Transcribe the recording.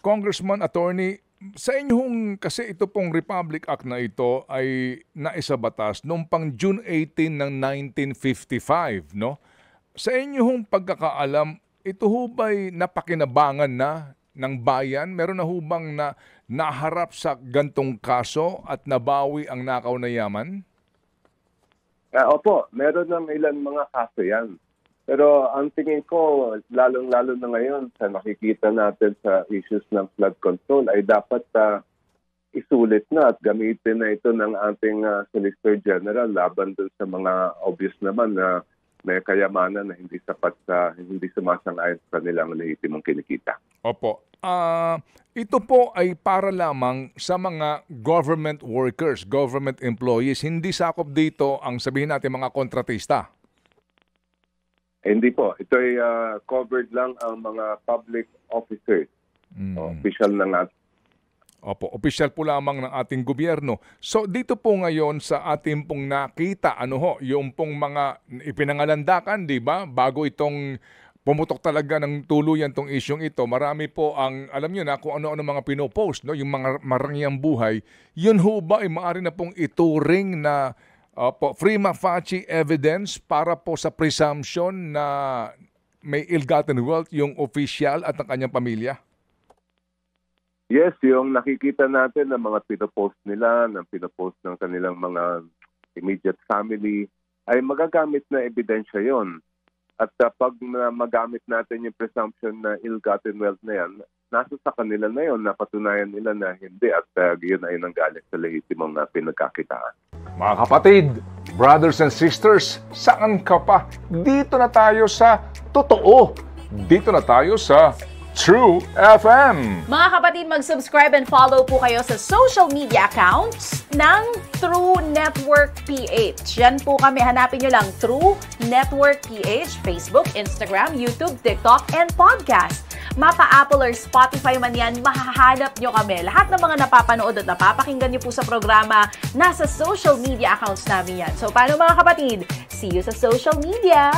Congressman, Attorney, sa inyong, kasi ito pong Republic Act na ito ay naisabatas noong pang June 18 ng 1955, no? Sa inyong pagkakaalam, ito ho ba'y napakinabangan na ng bayan? Meron na ho bang naharap sa gantong kaso at nabawi ang nakaw na yaman? Opo, meron ng ilan mga kaso yan. Pero ang tingin ko, lalong-lalo na ngayon sa nakikita natin sa issues ng flood control ay dapat isulit na at gamitin na ito ng ating Solicitor General laban dun sa mga obvious naman na may kayamanan na hindi sapat hindi sumasang-ayon sa kanilang lehitimong kinikita. Opo. Ito po ay para lamang sa mga government workers, government employees. Hindi sakop dito ang sabihin natin mga kontratista. Hindi po. Ito ay covered lang ang mga public officers. Official na natin. Opo, official po lamang ng ating gobyerno. So dito po ngayon sa ating pong nakita, yung pong mga ipinangalandakan, di ba? Bago itong pumutok talaga ng tuluyan tong isyong ito, marami po ang, alam nyo na kung ano-ano mga pinopost, no? Yung mga marangyang buhay, yun ho ba ay maaari na pong ituring na prima facie evidence para po sa presumption na may ill-gotten wealth yung official at ang kanyang pamilya? Yes, yung nakikita natin ng mga pinopost nila, ng pinopost ng kanilang mga immediate family, ay magagamit na ebidensya yon. At pag magamit natin yung presumption na ill-gotten wealth na yan, nasa sa kanila na yon, napatunayan nila na hindi at yun ay nanggaling sa lehitimong pinagkakitaan. Mga kapatid, brothers and sisters, saan ka pa? Dito na tayo sa totoo. Dito na tayo sa True FM. Mga kapatid, mag-subscribe and follow po kayo sa social media accounts ng True Network PH. Yan po kami, hanapin nyo lang True Network PH, Facebook, Instagram, YouTube, TikTok, and podcast. Mapa Apple or Spotify man yan, mahahanap nyo kami. Lahat ng mga napapanood at napapakinggan nyo po sa programa, nasa social media accounts namin yan. So, paano mga kapatid? See you sa social media!